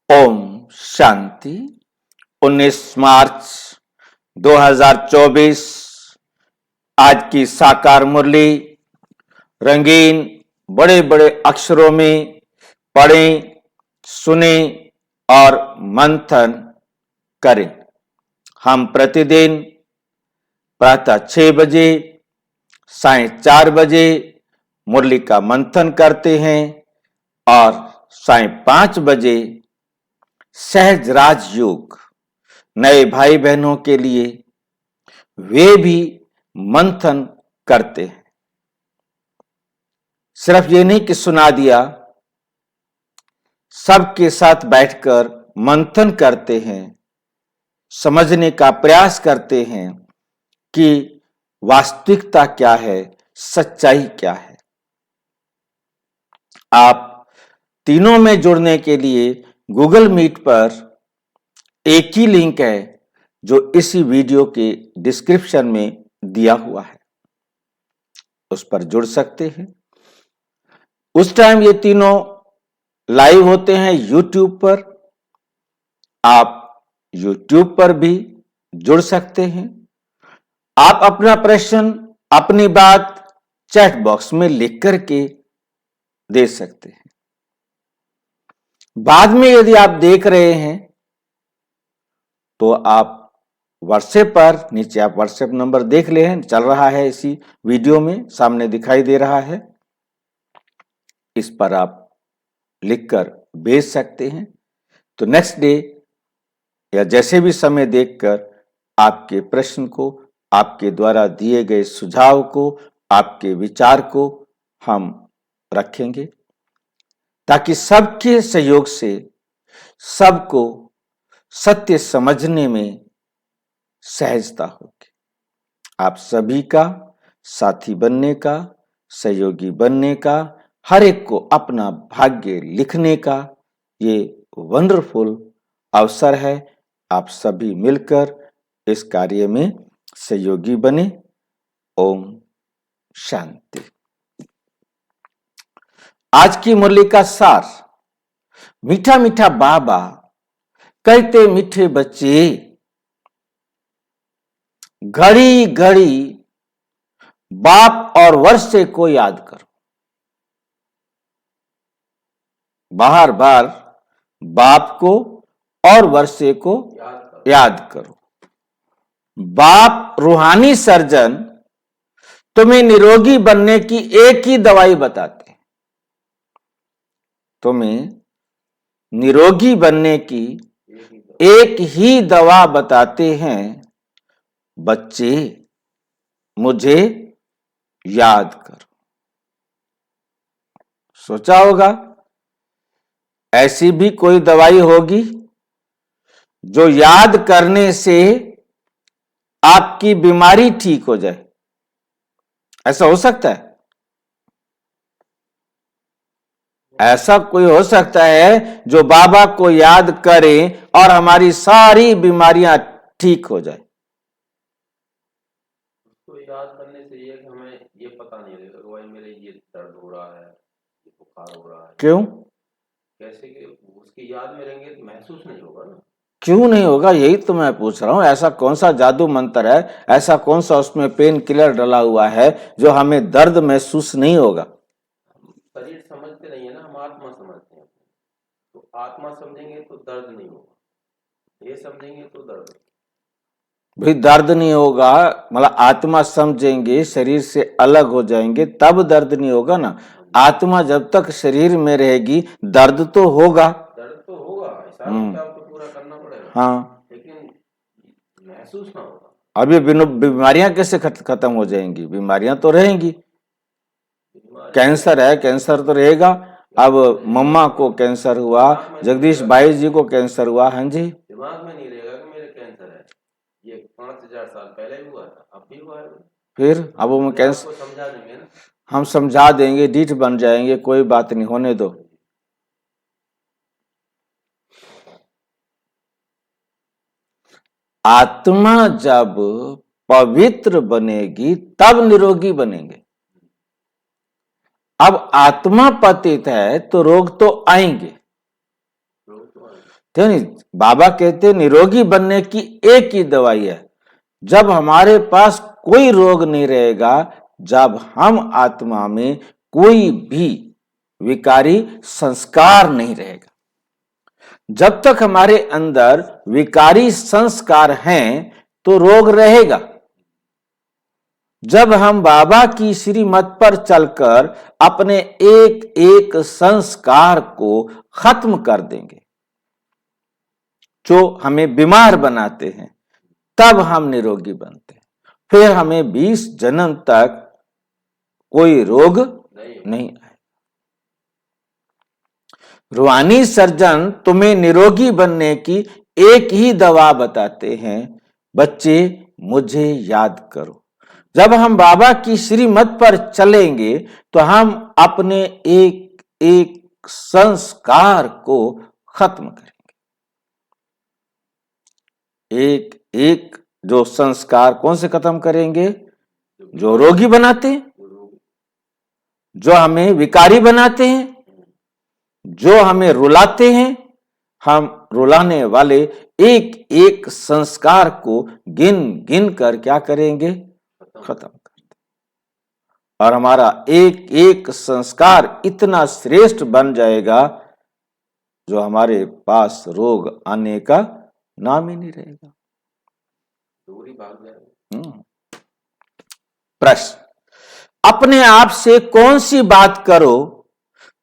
ओम शांति। 19 मार्च 2024 आज की साकार मुरली रंगीन बड़े बड़े अक्षरों में पढ़ें, सुने और मंथन करें। हम प्रतिदिन प्रातः 6 बजे, साय 4 बजे मुरली का मंथन करते हैं और साय 5 बजे सहज राजयोग नए भाई बहनों के लिए वे भी मंथन करते हैं। सिर्फ ये नहीं कि सुना दिया, सबके साथ बैठकर मंथन करते हैं, समझने का प्रयास करते हैं कि वास्तविकता क्या है, सच्चाई क्या है। आप तीनों में जुड़ने के लिए गूगल मीट पर एक ही लिंक है जो इसी वीडियो के डिस्क्रिप्शन में दिया हुआ है, उस पर जुड़ सकते हैं। उस टाइम ये तीनों लाइव होते हैं यूट्यूब पर। आप यूट्यूब पर भी जुड़ सकते हैं। आप अपना प्रश्न, अपनी बात चैट बॉक्स में लिख करके दे सकते हैं। बाद में यदि आप देख रहे हैं तो आप व्हाट्सएप पर, नीचे आप व्हाट्सएप नंबर देख ले हैं, चल रहा है इसी वीडियो में, सामने दिखाई दे रहा है, इस पर आप लिखकर भेज सकते हैं। तो नेक्स्ट डे या जैसे भी समय देखकर आपके प्रश्न को, आपके द्वारा दिए गए सुझाव को, आपके विचार को हम रखेंगे ताकि सबके सहयोग से सबको सत्य समझने में सहजता होगी। आप सभी का साथी बनने का, सहयोगी बनने का, हर एक को अपना भाग्य लिखने का ये वंडरफुल अवसर है। आप सभी मिलकर इस कार्य में सहयोगी बने। ओम शांति। आज की मुरली का सार, मीठा मीठा बाबा कहते मीठे बच्चे, घड़ी घड़ी बाप और वर्षे को याद करो। बार बार बाप को और वर्षे को याद करो। बाप रूहानी सर्जन तुम्हें निरोगी बनने की एक ही दवाई बताते हैं। तुम्हें निरोगी बनने की एक ही दवा बताते हैं। बच्चे, मुझे याद करो। सोचा होगा ऐसी भी कोई दवाई होगी जो याद करने से आपकी बीमारी ठीक हो जाए? ऐसा हो सकता है? ऐसा कोई हो सकता है जो बाबा को याद करे और हमारी सारी बीमारियां ठीक हो जाए? उसको याद करने से ये कि हमें ये पता नहीं रहेगा कि भाई मेरे ये दर्द हो रहा है, ये बुखार हो रहा है। क्यों? कैसे कि उसकी याद में रहेंगे तो महसूस नहीं होगा ना। क्यों नहीं होगा, यही तो मैं पूछ रहा हूं। ऐसा कौन सा जादू मंत्र है, ऐसा कौन सा उसमें पेन किलर डला हुआ है जो हमें दर्द महसूस नहीं होगा? शरीर समझते नहीं है ना, हम आत्मा समझते हैं। तो आत्मा समझेंगे तो दर्द नहीं होगा, ये समझेंगे तो दर्द। भाई दर्द नहीं होगा मतलब आत्मा समझेंगे, शरीर से अलग हो जाएंगे तब दर्द नहीं होगा ना। आत्मा जब तक शरीर में रहेगी दर्द तो होगा। दर्द तो होगा, हिसाब किताब तो पूरा करना पड़ेगा। हाँ, लेकिन महसूस ना होगा। अब ये बीमारियां कैसे खत्म हो जाएंगी? बीमारियां तो रहेंगी। कैंसर है, कैंसर तो रहेगा। अब मम्मा को कैंसर हुआ, जगदीश भाई जी को कैंसर हुआ। हाँ जी, दिमाग में नहीं रहेगा कि मेरे कैंसर है। ये 5000 साल पहले भी हुआ था, अब भी हुआ है। फिर अब वो कैंसर समझा देंगे ना, हम समझा देंगे, डीठ बन जाएंगे, कोई बात नहीं, होने दो। आत्मा जब पवित्र बनेगी तब निरोगी बनेंगे। अब आत्मा पतित है तो रोग तो आएंगे। तो है। तो नहीं, बाबा कहते निरोगी बनने की एक ही दवाई है, जब हमारे पास कोई रोग नहीं रहेगा, जब हम आत्मा में कोई भी विकारी संस्कार नहीं रहेगा। जब तक हमारे अंदर विकारी संस्कार हैं तो रोग रहेगा। जब हम बाबा की श्रीमत पर चलकर अपने एक एक संस्कार को खत्म कर देंगे जो हमें बीमार बनाते हैं, तब हम निरोगी बनते हैं। फिर हमें 20 जन्म तक कोई रोग नहीं आए। रूहानी सर्जन तुम्हें निरोगी बनने की एक ही दवा बताते हैं, बच्चे मुझे याद करो। जब हम बाबा की श्रीमत पर चलेंगे तो हम अपने एक एक संस्कार को खत्म करेंगे। एक एक जो संस्कार कौन से खत्म करेंगे? जो रोगी बनाते हैं, जो हमें विकारी बनाते हैं, जो हमें रुलाते हैं। हम रुलाने वाले एक एक संस्कार को गिन गिन कर क्या करेंगे? खत्म कर दें। और हमारा एक एक संस्कार इतना श्रेष्ठ बन जाएगा जो हमारे पास रोग आने का नाम ही नहीं रहेगा। दूरी भाग जाएगी। प्रश्न, अपने आप से कौन सी बात करो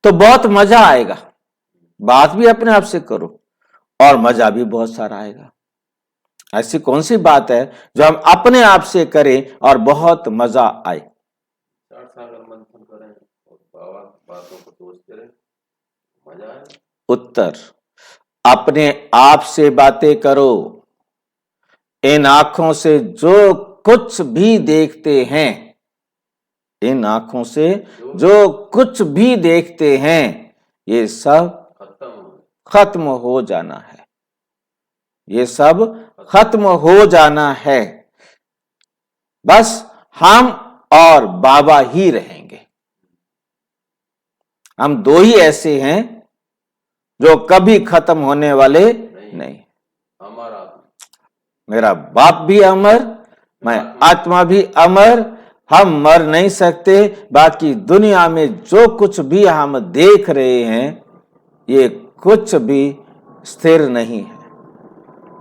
तो बहुत मजा आएगा? बात भी अपने आप से करो और मजा भी बहुत सारा आएगा। ऐसी कौन सी बात है जो हम अपने आप से करें और बहुत मजा आए? 4 साल मंथन करें और बाबा बातों को सोचते रहे, मजा आए। उत्तर, अपने आप से बातें करो। इन आंखों से जो कुछ भी देखते हैं, इन आंखों से जो कुछ भी देखते हैं, ये सब खत्म हो जाना है। ये सब खत्म हो जाना है। बस हम और बाबा ही रहेंगे। हम दो ही ऐसे हैं जो कभी खत्म होने वाले नहीं। हमारा मेरा बाप भी अमर, मैं आत्मा भी अमर, हम मर नहीं सकते। बाकी दुनिया में जो कुछ भी हम देख रहे हैं, ये कुछ भी स्थिर नहीं है।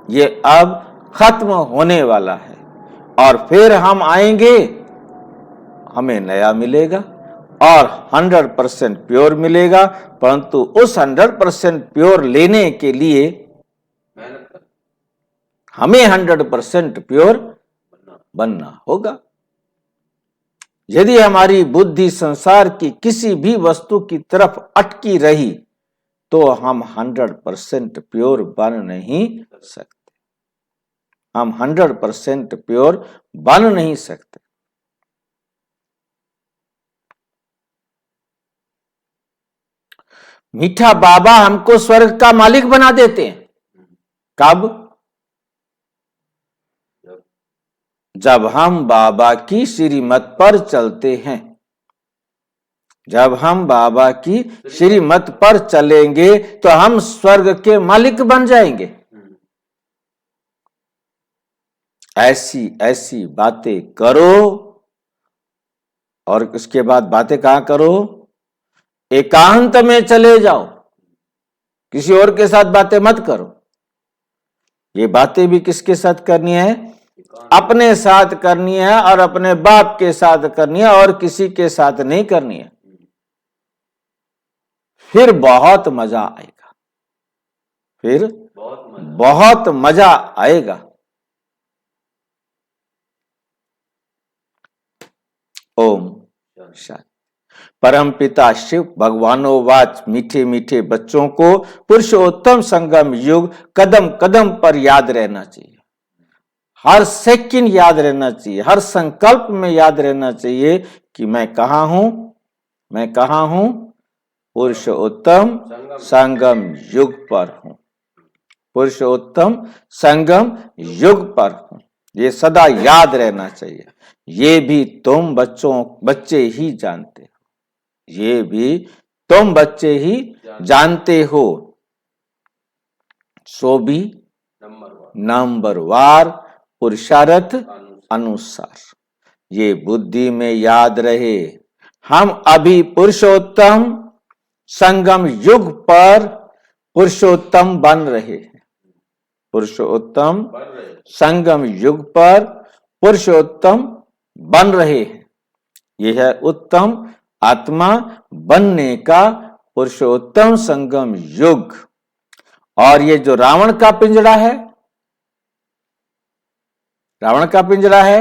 ये अब खत्म होने वाला है और फिर हम आएंगे, हमें नया मिलेगा और 100% प्योर मिलेगा। परंतु उस 100% प्योर लेने के लिए हमें 100% प्योर बनना होगा। यदि हमारी बुद्धि संसार की किसी भी वस्तु की तरफ अटकी रही तो हम 100% प्योर बन नहीं सकते। हम 100% प्योर बन नहीं सकते। मीठा बाबा हमको स्वर्ग का मालिक बना देते हैं। कब? जब हम बाबा की श्रीमत पर चलते हैं। जब हम बाबा की श्रीमत पर चलेंगे तो हम स्वर्ग के मालिक बन जाएंगे। ऐसी ऐसी बातें करो और उसके बाद बातें कहां करो? एकांत में चले जाओ, किसी और के साथ बातें मत करो। ये बातें भी किसके साथ करनी है? अपने साथ करनी है और अपने बाप के साथ करनी है और किसी के साथ नहीं करनी है। फिर बहुत मजा आएगा। फिर बहुत मजा आएगा। ओम शांति। परमपिता शिव भगवानोवाच, मीठे मीठे बच्चों को पुरुषोत्तम संगम युग कदम कदम पर याद रहना चाहिए। हर सेकंड याद रहना चाहिए, हर संकल्प में याद रहना चाहिए कि मैं कहां हूं, मैं कहां हूं? पुरुषोत्तम संगम युग पर हूं। पुरुषोत्तम संगम युग पर हूं। ये सदा याद रहना चाहिए। ये भी तुम बच्चे ही जानते हो। ये भी तुम बच्चे ही जानते हो। सो भी नंबर नंबरवार पुरुषार्थ अनुसार। ये बुद्धि में याद रहे। हम अभी पुरुषोत्तम संगम युग पर पुरुषोत्तम बन रहे हैं। पुरुषोत्तम संगम युग पर पुरुषोत्तम बन रहे हैं। यह है उत्तम आत्मा बनने का पुरुषोत्तम संगम युग। और ये जो रावण का पिंजड़ा है, रावण का पिंजड़ा है,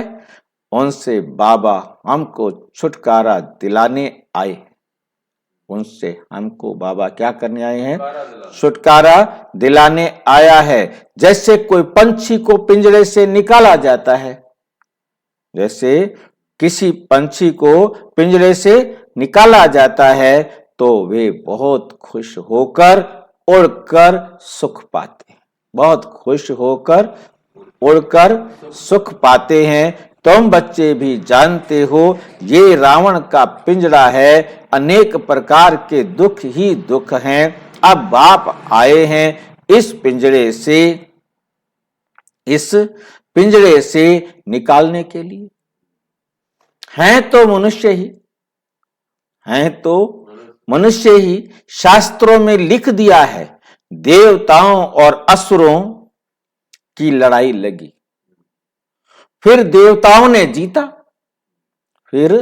उनसे बाबा हमको छुटकारा दिलाने आए। उनसे हमको बाबा क्या करने आए हैं? छुटकारा दिलाने आया है। जैसे कोई पंछी को पिंजरे से निकाला जाता है, जैसे किसी पंछी को पिंजरे से निकाला जाता है तो वे बहुत खुश होकर उड़कर सुख पाते हैं। बहुत खुश होकर उड़कर सुख पाते हैं। तुम बच्चे भी जानते हो ये रावण का पिंजरा है। अनेक प्रकार के दुख ही दुख हैं। अब बाप आए हैं इस पिंजरे से निकालने के लिए। हैं तो मनुष्य ही, हैं तो मनुष्य ही। शास्त्रों में लिख दिया है देवताओं और असुरों की लड़ाई लगी, फिर देवताओं ने जीता, फिर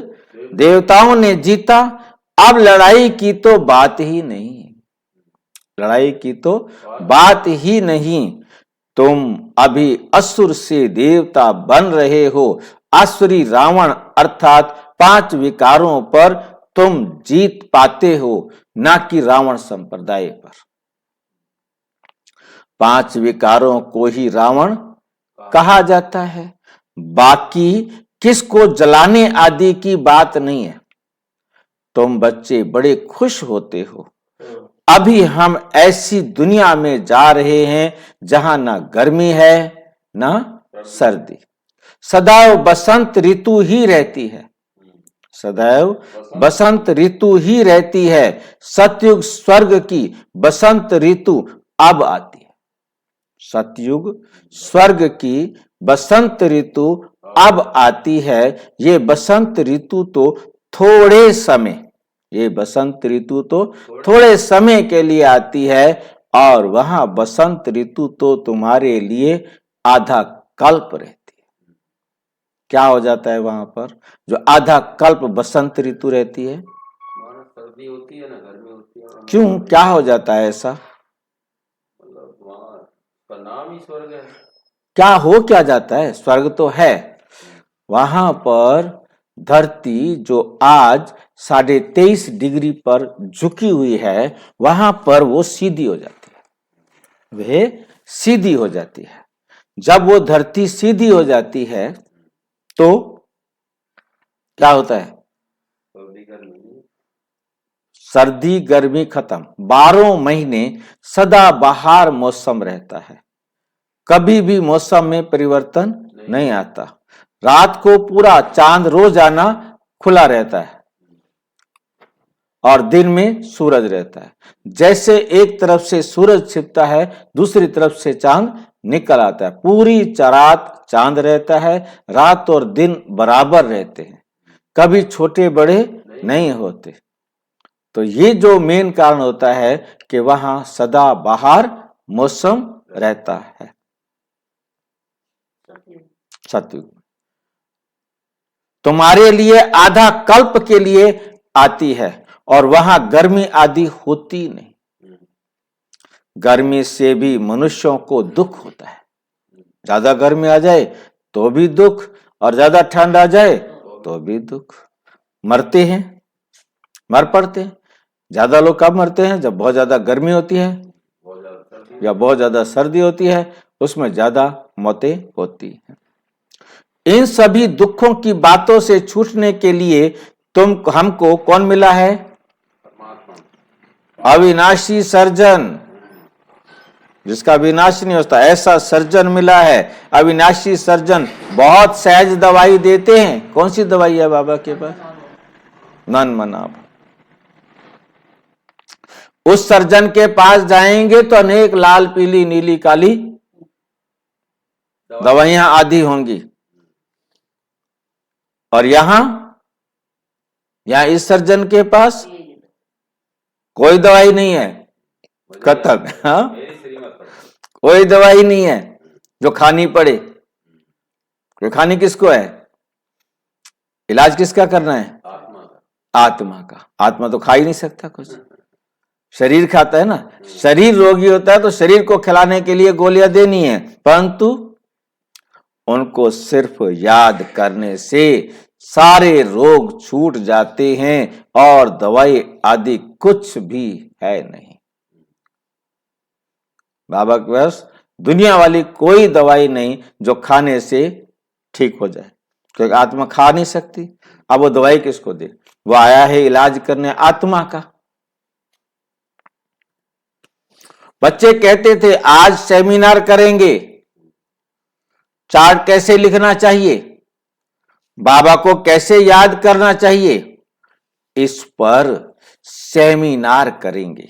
देवताओं ने जीता। अब लड़ाई की तो बात ही नहीं, लड़ाई की तो बात ही नहीं। तुम अभी असुर से देवता बन रहे हो। आसुरी रावण अर्थात 5 विकारों पर तुम जीत पाते हो, ना कि रावण संप्रदाय पर। 5 विकारों को ही रावण कहा जाता है। बाकी किसको जलाने आदि की बात नहीं है। तुम बच्चे बड़े खुश होते हो। अभी हम ऐसी दुनिया में जा रहे हैं जहां ना गर्मी है ना सर्दी, सदैव बसंत ऋतु ही रहती है, सदैव बसंत ऋतु ही रहती है। सतयुग स्वर्ग की बसंत ऋतु अब आती है। सतयुग स्वर्ग की बसंत ऋतु अब आती है। ये बसंत ऋतु तो थोड़े समय, ये बसंत ऋतु तो थोड़े समय के लिए आती है। और वहां बसंत ऋतु तो तुम्हारे लिए आधा कल्प रहती है। क्या हो जाता है वहां पर जो आधा कल्प बसंत ऋतु रहती है? सर्दी होती है ना, गर्मी होती है। क्यों, क्या हो जाता है ऐसा? मतलब वहाँ का नाम ही स्वर्ग है। क्या हो क्या जाता है? स्वर्ग तो है। वहां पर धरती जो आज 23.5 डिग्री पर झुकी हुई है, वहां पर वो सीधी हो जाती है, वह सीधी हो जाती है। जब वो धरती सीधी हो जाती है तो क्या होता है? सर्दी गर्मी खत्म। 12 महीने सदा बहार मौसम रहता है। कभी भी मौसम में परिवर्तन नहीं आता। रात को पूरा चांद रोजाना खुला रहता है और दिन में सूरज रहता है। जैसे एक तरफ से सूरज छिपता है, दूसरी तरफ से चांद निकल आता है। पूरी रात चांद रहता है, रात और दिन बराबर रहते हैं, कभी छोटे बड़े नहीं होते। तो ये जो मेन कारण होता है कि वहां सदा बहार मौसम रहता है। सतयुग तुम्हारे लिए आधा कल्प के लिए आती है और वहां गर्मी आदि होती नहीं। गर्मी से भी मनुष्यों को दुख होता है। ज्यादा गर्मी आ जाए तो भी दुख, और ज्यादा ठंड आ जाए तो भी दुख। मरते हैं, मर पड़ते हैं। ज्यादा लोग कब मरते हैं? जब बहुत ज्यादा गर्मी होती है या बहुत ज्यादा सर्दी होती है, उसमें ज्यादा मौतें होती हैं। इन सभी दुखों की बातों से छूटने के लिए हमको कौन मिला है? अविनाशी सर्जन, जिसका विनाश नहीं होता, ऐसा सर्जन मिला है। अविनाशी सर्जन बहुत सहज दवाई देते हैं। कौन सी दवाई है बाबा के पास? मन मनाभ। उस सर्जन के पास जाएंगे तो अनेक लाल पीली नीली काली दवाइयां आदि होंगी, और यहां इस सर्जन के पास कोई दवाई नहीं है, खत्म। हाँ, कोई दवाई नहीं है जो खानी पड़े। तो खानी किसको है? इलाज किसका करना है? आत्मा का। आत्मा तो खा ही नहीं सकता कुछ, शरीर खाता है ना। शरीर रोगी होता है तो शरीर को खिलाने के लिए गोलियां देनी है, परंतु उनको सिर्फ याद करने से सारे रोग छूट जाते हैं और दवाई आदि कुछ भी है नहीं। बाबा के पास दुनिया वाली कोई दवाई नहीं जो खाने से ठीक हो जाए, क्योंकि आत्मा खा नहीं सकती। अब वो दवाई किसको दे? वो आया है इलाज करने आत्मा का। बच्चे कहते थे आज सेमिनार करेंगे, चार्ट कैसे लिखना चाहिए, बाबा को कैसे याद करना चाहिए, इस पर सेमिनार करेंगे।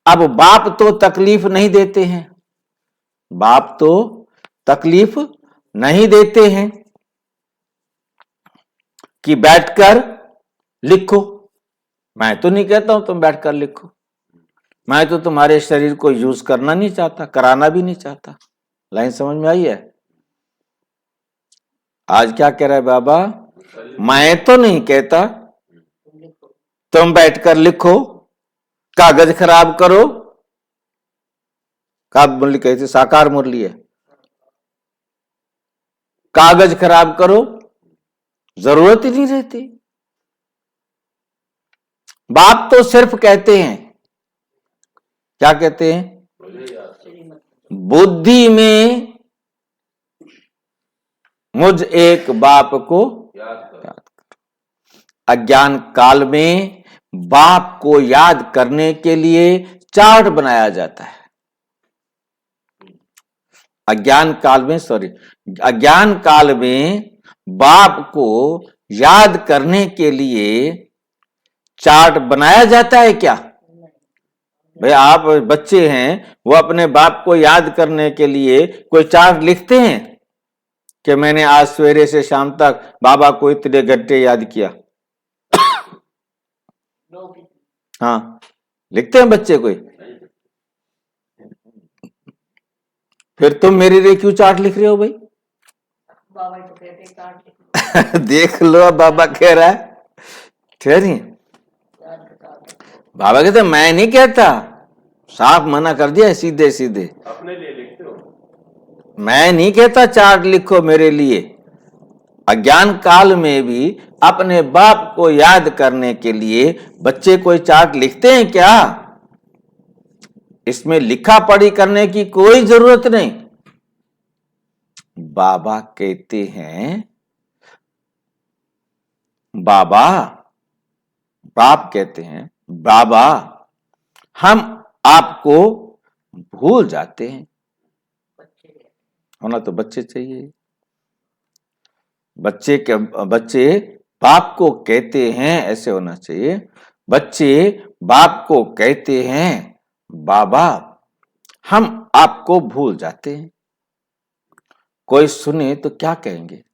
अब बाप तो तकलीफ नहीं देते हैं, बाप तो तकलीफ नहीं देते हैं कि बैठकर लिखो। मैं तो नहीं कहता हूं तुम बैठकर लिखो, मैं तो तुम्हारे शरीर को यूज करना नहीं चाहता, कराना भी नहीं चाहता। लाइन समझ में आई है? आज क्या कह रहा है बाबा? मैं तो नहीं कहता तुम बैठकर लिखो, कागज खराब करो। का मुरली कहते, साकार मुरली है। कागज खराब करो, जरूरत ही नहीं रहती। बाप तो सिर्फ कहते हैं, क्या कहते हैं? बुद्धि में मुझ एक बाप को याद करो। अज्ञान काल में बाप को याद करने के लिए चार्ट बनाया जाता है। अज्ञान काल में बाप को याद करने के लिए चार्ट बनाया जाता है क्या? भाई आप बच्चे हैं, वो अपने बाप को याद करने के लिए कोई चार्ट लिखते हैं कि मैंने आज सवेरे से शाम तक बाबा को इतने घंटे याद किया? हाँ, लिखते हैं बच्चे कोई? फिर तुम मेरे लिए क्यों चार्ट लिख रहे हो भाई? बाबा तो कहते चार्ट देख लो, अब बाबा कह रहा है, ठहरिए। बाबा कहते मैं नहीं कहता, साफ मना कर दिया सीधे सीधे। अपने लिए लिखते हो? मैं नहीं कहता चार्ट लिखो मेरे लिए। अज्ञान काल में भी अपने बाप को याद करने के लिए बच्चे कोई चार्ट लिखते हैं क्या? इसमें लिखा पढ़ी करने की कोई जरूरत नहीं। बाबा कहते हैं, बाप कहते हैं, बाबा हम आपको भूल जाते हैं। होना तो बच्चे चाहिए। बच्चे बाप को कहते हैं, ऐसे होना चाहिए। बच्चे बाप को कहते हैं, बाबा हम आपको भूल जाते हैं। कोई सुने तो क्या कहेंगे?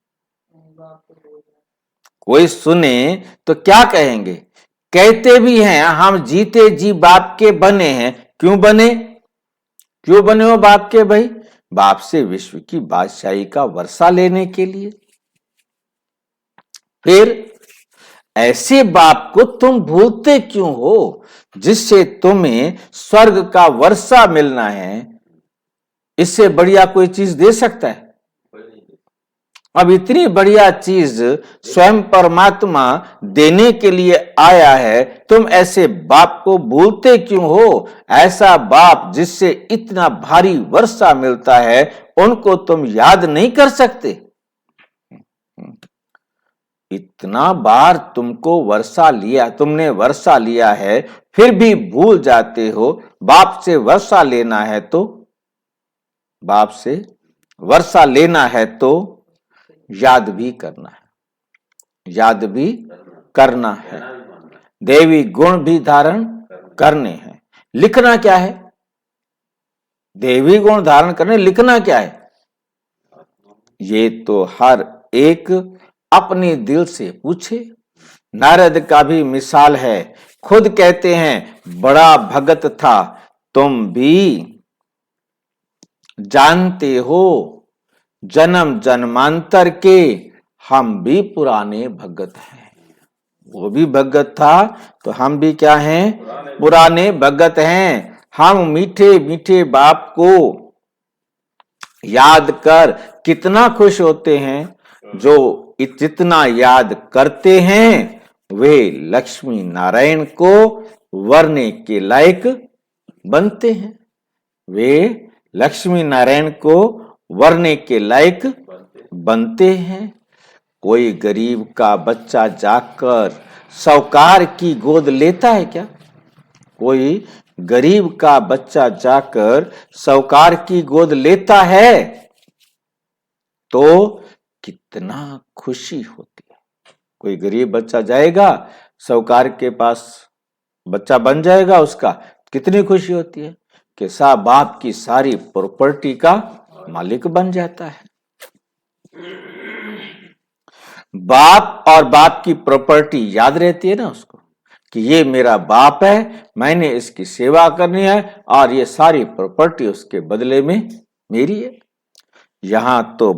कोई सुने तो क्या कहेंगे? कहते भी हैं हम जीते जी बाप के बने हैं। क्यों बने हो बाप के भाई? बाप से विश्व की बादशाही का वर्षा लेने के लिए। फिर ऐसे बाप को तुम भूलते क्यों हो जिससे तुम्हें स्वर्ग का वर्षा मिलना है? इससे बढ़िया कोई चीज दे सकता है? अब इतनी बढ़िया चीज स्वयं परमात्मा देने के लिए आया है, तुम ऐसे बाप को भूलते क्यों हो? ऐसा बाप जिससे इतना भारी वर्षा मिलता है, उनको तुम याद नहीं कर सकते? इतना बार तुमने वर्षा लिया है, फिर भी भूल जाते हो। बाप से वर्षा लेना है तो याद भी करना है, देवी गुण भी धारण करने हैं। लिखना क्या है? देवी गुण धारण करने लिखना क्या है? ये तो हर एक अपने दिल से पूछे। नारद का भी मिसाल है, खुद कहते हैं बड़ा भगत था, तुम भी जानते हो जन्म जन्मांतर के, हम भी पुराने भगत हैं। वो भी भगत था तो हम भी क्या हैं? पुराने भगत हैं। हम मीठे मीठे बाप को याद कर कितना खुश होते हैं। जो जितना याद करते हैं वे लक्ष्मी नारायण को वरने के लायक बनते हैं। वे लक्ष्मी नारायण को वरने के लायक बनते हैं। कोई गरीब का बच्चा जाकर साहूकार की गोद लेता है क्या? कोई गरीब का बच्चा जाकर साहूकार की गोद लेता है तो कितना खुशी होती है। कोई गरीब बच्चा जाएगा साहूकार के पास, बच्चा बन जाएगा उसका, कितनी खुशी होती है कि बाप की सारी प्रॉपर्टी का मालिक बन जाता है। बाप और बाप की प्रॉपर्टी याद रहती है ना उसको कि ये मेरा बाप है, मैंने इसकी सेवा करनी है और ये सारी प्रॉपर्टी उसके बदले में मेरी है। यहां तो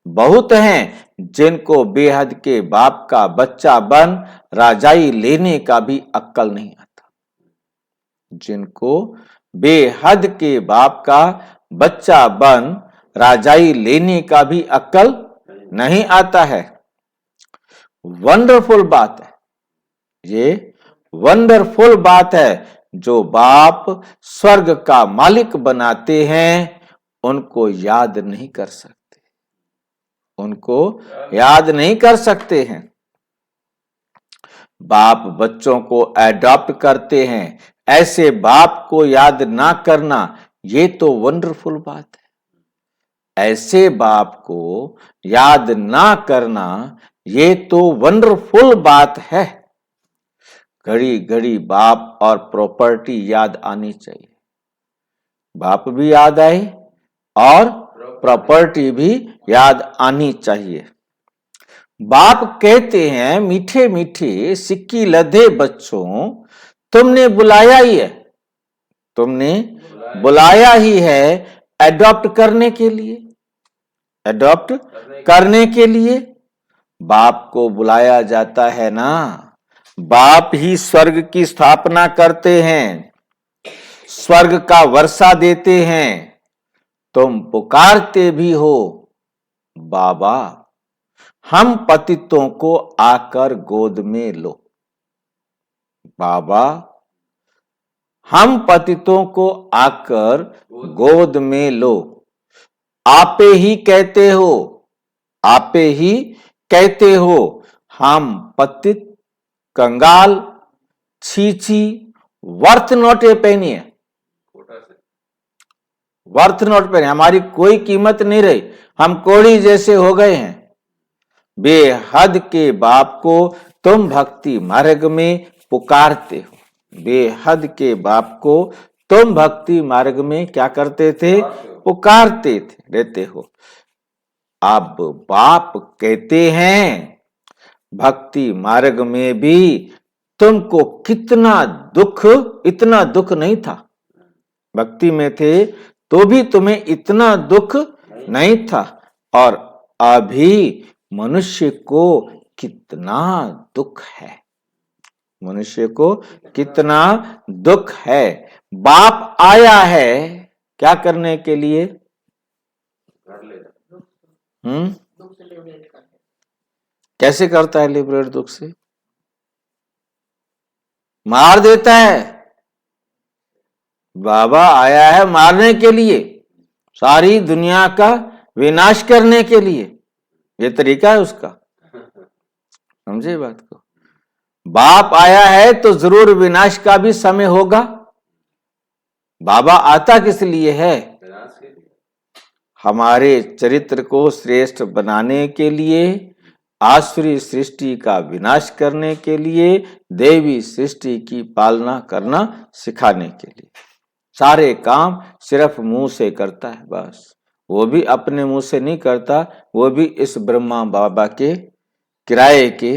बहुत हैं जिनको बेहद के बाप का बच्चा बन राजाई लेने का भी अक्ल नहीं आता। जिनको बेहद के बाप का बच्चा बन राजाई लेने का भी अक्ल नहीं आता है। वंडरफुल बात है, ये वंडरफुल बात है। जो बाप स्वर्ग का मालिक बनाते हैं उनको याद नहीं कर सकते, उनको याद नहीं कर सकते हैं। बाप बच्चों को एडॉप्ट करते हैं, ऐसे बाप को याद ना करना ये तो वंडरफुल बात है। ऐसे बाप को याद ना करना ये तो वंडरफुल बात है। घड़ी घड़ी बाप और प्रॉपर्टी याद आनी चाहिए। बाप भी याद आए और प्रॉपर्टी भी याद आनी चाहिए। बाप कहते हैं मीठे मीठे सिक्की लधे बच्चों, तुमने बुलाया ही है, तुमने बुलाया ही है एडॉप्ट करने के लिए, एडॉप्ट करने के लिए। बाप को बुलाया जाता है ना, बाप ही स्वर्ग की स्थापना करते हैं, स्वर्ग का वर्षा देते हैं। तुम पुकारते भी हो बाबा, हम पतितों को आकर गोद में लो। बाबा, हम पतितों को आकर गोद में लो। आपे ही कहते हो, आपे ही कहते हो, हम पतित कंगाल छीछी वर्थ नॉट ए पेनी है, वर्थ नॉट पेनी, हमारी कोई कीमत नहीं रही, हम कोड़ी जैसे हो गए हैं। बेहद के बाप को तुम भक्ति मार्ग में पुकारते हो, बेहद के बाप को तुम भक्ति मार्ग में क्या करते थे? पुकारते थे, रहते हो। अब बाप कहते हैं भक्ति मार्ग में भी तुमको कितना दुख, इतना दुख नहीं था। भक्ति में थे तो भी तुम्हें इतना दुख नहीं था, और अभी मनुष्य को कितना दुख है, मनुष्य को कितना दुख है। बाप आया है क्या करने के लिए? कैसे करता है लिबरेट दुख से? मार देता है। बाबा आया है मारने के लिए, सारी दुनिया का विनाश करने के लिए, ये तरीका है उसका। समझे बात को? बाप आया है तो जरूर विनाश का भी समय होगा। बाबा आता किस लिए है? हमारे चरित्र को श्रेष्ठ बनाने के लिए, आसुरी सृष्टि का विनाश करने के लिए, देवी सृष्टि की पालना करना सिखाने के लिए। सारे काम सिर्फ मुंह से करता है, बस वो भी अपने मुंह से नहीं करता, वो भी इस ब्रह्मा बाबा के किराए के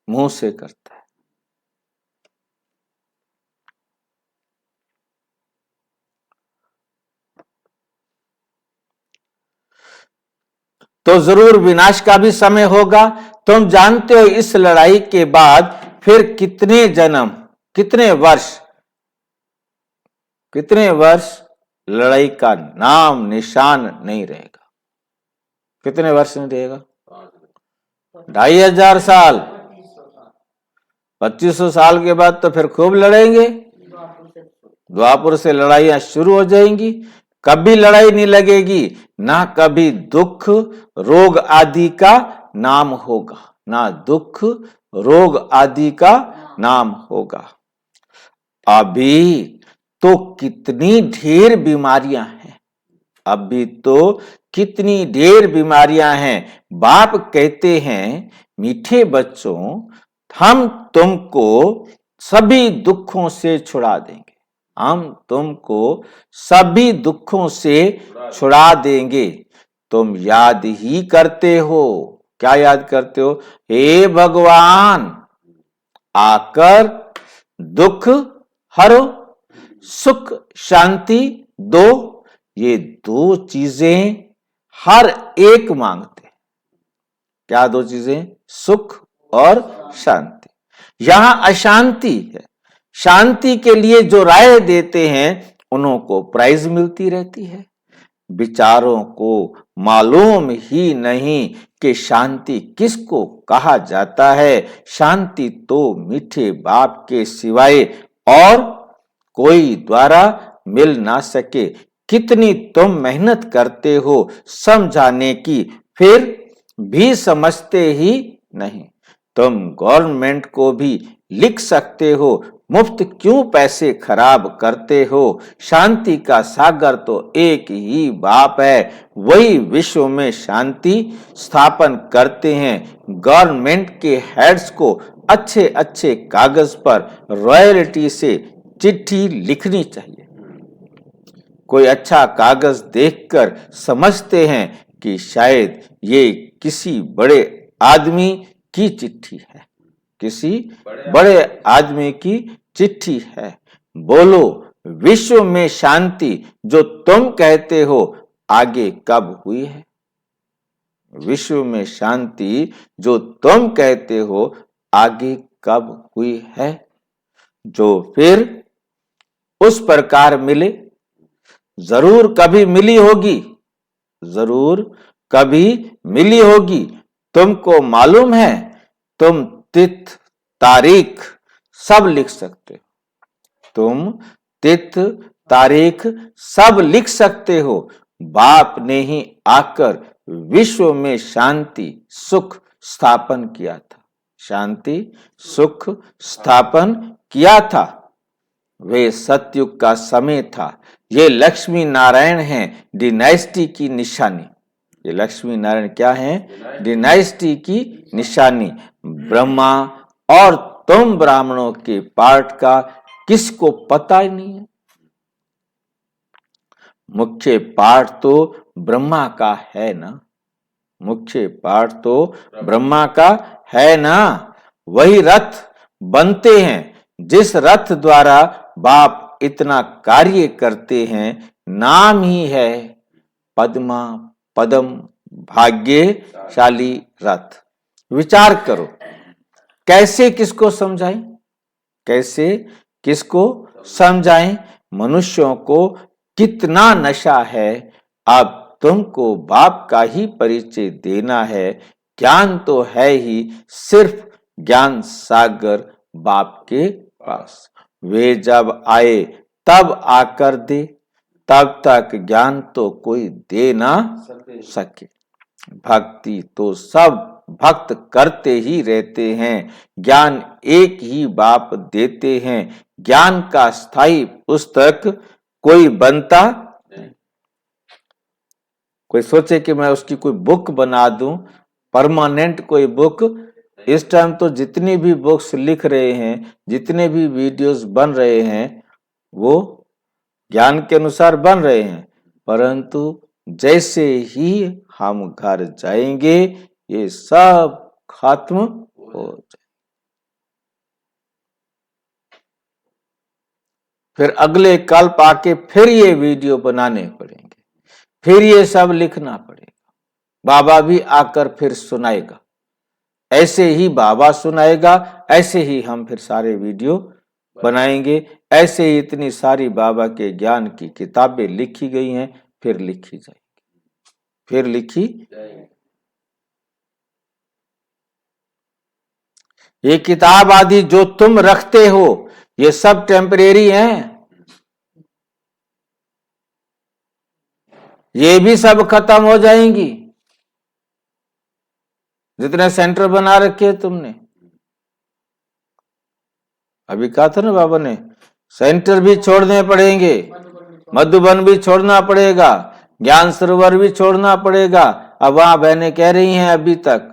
मुंह से करता है। तो जरूर विनाश का भी समय होगा। तुम जानते हो इस लड़ाई के बाद फिर कितने जन्म, कितने वर्ष लड़ाई का नाम निशान नहीं रहेगा। कितने वर्ष नहीं रहेगा? 2500 साल। 2500 साल के बाद तो फिर खूब लड़ेंगे। द्वापुर से लड़ाइयां शुरू हो जाएंगी। कभी लड़ाई नहीं लगेगी, ना कभी दुख रोग आदि का नाम होगा, ना दुख रोग आदि का नाम होगा। अभी तो कितनी ढेर बीमारियां हैं, अभी तो कितनी ढेर बीमारियां हैं। बाप कहते हैं, मीठे बच्चों, हम तुमको सभी दुखों से छुड़ा देंगे, हम तुमको सभी दुखों से छुड़ा देंगे। तुम याद ही करते हो, क्या याद करते हो? हे भगवान, आकर दुख हरो, सुख शांति दो। ये दो चीजें हर एक मांगते। क्या दो चीजें? सुख और शांति। यहां अशांति है। शांति के लिए जो राय देते हैं उन्हों को प्राइज मिलती रहती है। विचारों को मालूम ही नहीं कि शांति किसको कहा जाता है। शांति तो मीठे बाप के सिवाय और कोई द्वारा मिल ना सके। कितनी तुम मेहनत करते हो समझाने की, फिर भी समझते ही नहीं। तुम गवर्नमेंट को भी लिख सकते हो, मुफ्त क्यों पैसे खराब करते हो। शांति का सागर तो एक ही बाप है, वही विश्व में शांति स्थापन करते हैं। गवर्नमेंट के हेड्स को अच्छे अच्छे कागज पर रॉयल्टी से चिट्ठी लिखनी चाहिए। कोई अच्छा कागज देखकर समझते हैं कि शायद ये किसी बड़े आदमी की चिट्ठी है, किसी बड़े आदमी की चिट्ठी है। बोलो, विश्व में शांति जो तुम कहते हो आगे कब हुई है? विश्व में शांति जो तुम कहते हो आगे कब हुई है? जो फिर उस प्रकार मिले, जरूर कभी मिली होगी, जरूर कभी मिली होगी। तुमको मालूम है, तुम तिथि तारीख सब लिख सकते हो, तुम तिथि तारीख सब लिख सकते हो। बाप ने ही आकर विश्व में शांति सुख स्थापन किया था, शांति सुख स्थापन किया था। वे सतयुग का समय था। ये लक्ष्मी नारायण हैं डिनाइस्टी की निशानी। ये लक्ष्मी नारायण क्या है? डिनाइस्टी की निशानी। ब्रह्मा और तुम ब्राह्मणों के पार्ट का किसको पता ही नहीं है। मुख्य पाठ तो ब्रह्मा का है ना, मुख्य पाठ तो ब्रह्मा का है ना। वही रथ बनते हैं, जिस रथ द्वारा बाप इतना कार्य करते हैं। नाम ही है पद्मा पदम भाग्यशाली रथ। विचार करो, कैसे किसको समझाएं, कैसे किसको समझाएं। मनुष्यों को कितना नशा है। अब तुमको बाप का ही परिचय देना है। ज्ञान तो है ही, सिर्फ ज्ञान सागर बाप के पास। वे जब आए तब आकर दे, तब तक ज्ञान तो कोई दे ना सके। भक्ति तो सब भक्त करते ही रहते हैं। ज्ञान एक ही बाप देते हैं। ज्ञान का स्थायी पुस्तक कोई बनता नहीं। कोई सोचे कि मैं उसकी कोई बुक बना दूं, परमानेंट कोई बुक इस टाइम तो जितनी भी बुक्स लिख रहे हैं, जितने भी वीडियोस बन रहे हैं, वो ज्ञान के अनुसार बन रहे हैं, परंतु जैसे ही हम घर जाएंगे ये सब खत्म हो जाए। फिर अगले कल्प आके फिर ये वीडियो बनाने पड़ेंगे, फिर ये सब लिखना पड़ेगा। बाबा भी आकर फिर सुनाएगा, ऐसे ही बाबा सुनाएगा, ऐसे ही हम फिर सारे वीडियो बनाएंगे। ऐसे ही इतनी सारी बाबा के ज्ञान की किताबें लिखी गई हैं, फिर लिखी जाएगी, फिर लिखी। ये किताब आदि जो तुम रखते हो ये सब टेम्परेरी हैं, ये भी सब खत्म हो जाएंगी। जितने सेंटर बना रखे तुमने, अभी कहा था ना बाबा ने, सेंटर भी छोड़ने पड़ेंगे, मधुबन भी छोड़ना पड़ेगा, ज्ञान सरोवर भी छोड़ना पड़ेगा। अब वहां बहनें कह रही हैं अभी तक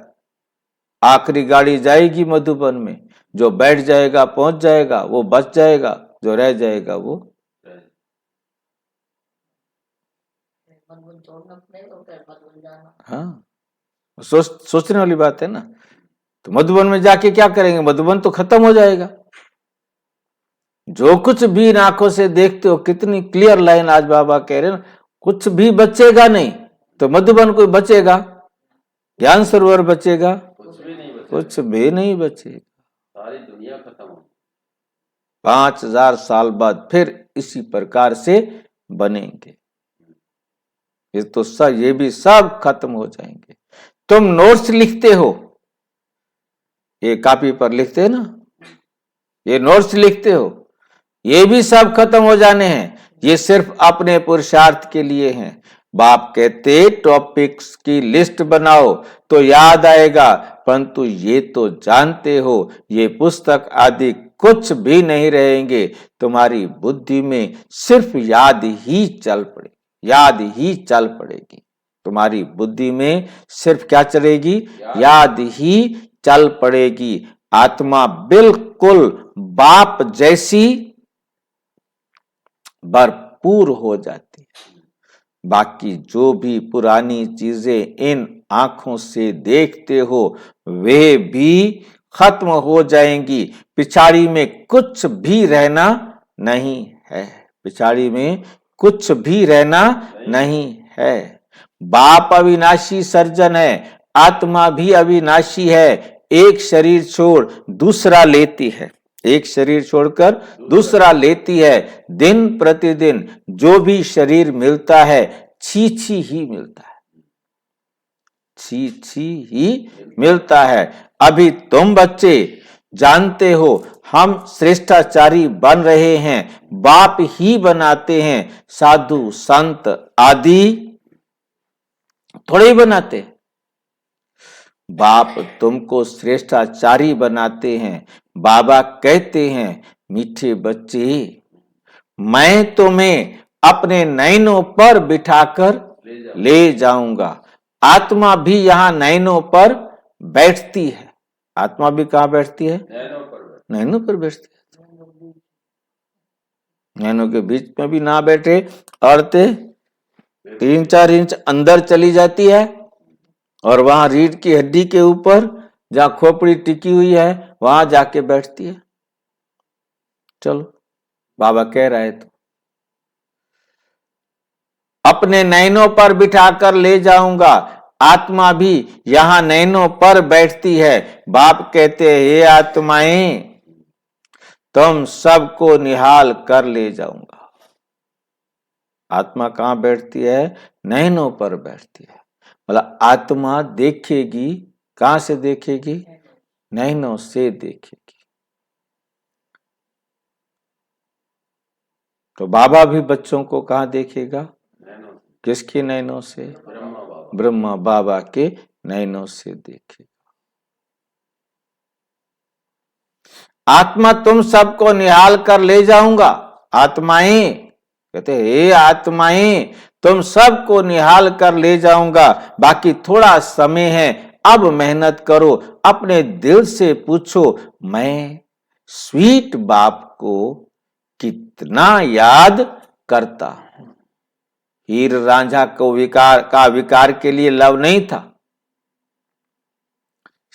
आखिरी गाड़ी जाएगी मधुबन में, जो बैठ जाएगा पहुंच जाएगा, वो बच जाएगा, जो रह जाएगा वो हाँ, सोचने वाली बात है ना। तो मधुबन में जाके क्या करेंगे, मधुबन तो खत्म हो जाएगा। जो कुछ भी आंखों से देखते हो, कितनी क्लियर लाइन आज बाबा कह रहे हैं, कुछ भी बचेगा नहीं। तो मधुबन कोई बचेगा, ज्ञान सरोवर बचेगा, कुछ भी नहीं बचेगा, सारी दुनिया खत्म हो। 5000 साल बाद फिर इसी प्रकार से बनेंगे। ये तो सब, ये भी सब खत्म हो जाएंगे। तुम नोट्स लिखते हो, ये कॉपी पर लिखते हैं ना, ये नोट्स लिखते हो, ये भी सब खत्म हो जाने हैं। ये सिर्फ अपने पुरुषार्थ के लिए हैं। बाप कहते टॉपिक्स की लिस्ट बनाओ तो याद आएगा, परंतु ये तो जानते हो ये पुस्तक आदि कुछ भी नहीं रहेंगे। तुम्हारी बुद्धि में सिर्फ याद ही चल पड़े, याद ही चल पड़ेगी। तुम्हारी बुद्धि में सिर्फ क्या चलेगी, याद ही चल पड़ेगी। आत्मा बिल्कुल बाप जैसी भरपूर हो जाती है। बाकी जो भी पुरानी चीजें इन आंखों से देखते हो वे भी खत्म हो जाएंगी। पिछाड़ी में कुछ भी रहना नहीं है, पिछाड़ी में कुछ भी रहना नहीं है। बाप अविनाशी सर्जन है, आत्मा भी अविनाशी है। एक शरीर छोड़ दूसरा लेती है, एक शरीर छोड़कर दूसरा लेती है। दिन प्रतिदिन जो भी शरीर मिलता है छी छी ही मिलता है, छी छी ही मिलता है। अभी तुम बच्चे जानते हो हम श्रेष्ठाचारी बन रहे हैं, बाप ही बनाते हैं। साधु संत आदि थोड़े ही बनाते, बाप तुमको श्रेष्ठाचारी बनाते हैं। बाबा कहते हैं मीठे बच्चे मैं तुम्हें अपने नैनों पर बिठाकर ले जाऊंगा। आत्मा भी यहाँ नैनों पर बैठती है। आत्मा भी कहाँ बैठती है, नैनों पर बैठती है। नैनों के बीच में भी ना बैठे, औरतें 3-4 इंच अंदर चली जाती है और वहां रीढ़ की हड्डी के ऊपर जहां खोपड़ी टिकी हुई है वहां जाके बैठती है। चलो बाबा कह रहा है तो अपने नैनों पर बिठाकर ले जाऊंगा। आत्मा भी यहां नैनों पर बैठती है। बाप कहते हैं हे आत्माएं तुम सबको निहाल कर ले जाऊंगा। आत्मा कहां बैठती है, नैनों पर बैठती है। मतलब आत्मा देखेगी, कहां से देखेगी, नैनों से देखेगी। तो बाबा भी बच्चों को कहां देखेगा, किसके नैनों से, ब्रह्मा बाबा के नैनों से देखेगा। आत्मा तुम सबको निहाल कर ले जाऊंगा। आत्माएं कहते हे आत्माएं तुम सबको निहाल कर ले जाऊंगा। बाकी थोड़ा समय है, अब मेहनत करो, अपने दिल से पूछो, मैं स्वीट बाप को कितना याद करता हूं। हीर रांझा को विकार के लिए लव नहीं था,